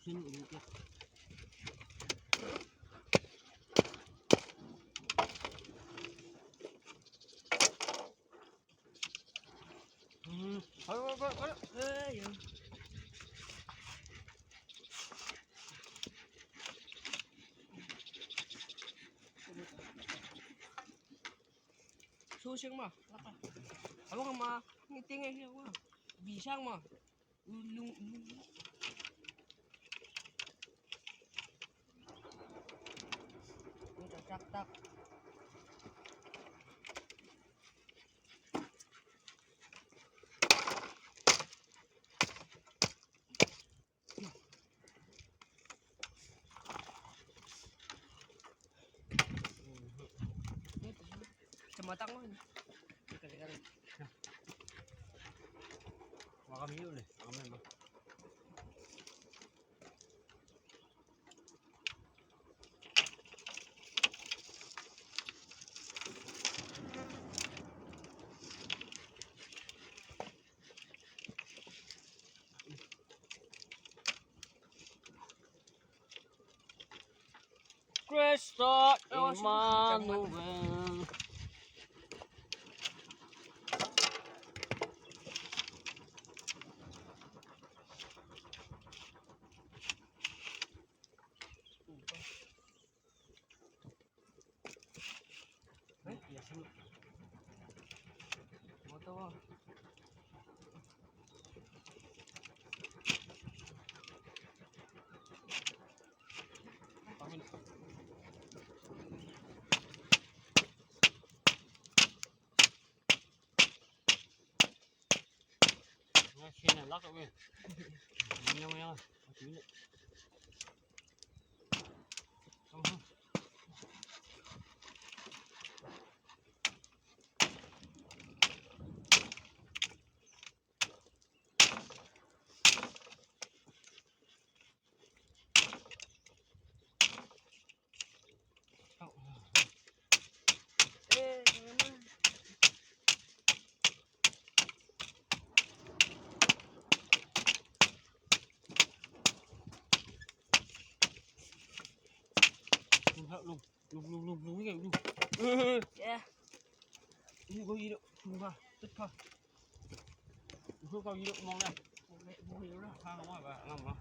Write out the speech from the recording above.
xin được kìa. Thôi. Su sing mà. Abang mà nghe tiếng nghe hiểu quá. Vì sao mà? Lung tak. Matang mo. Kali-kali. Baka kami yun eh. Kami ba? Cristo Emmanuel. Xin là lắc rồi kìa. Nhau. Không. Lùng cái lùng. Yeah. Không có gì đâu, không vào, tất cả. Không có gì đâu, mong đây. Không hiểu đâu, không có mà làm mà.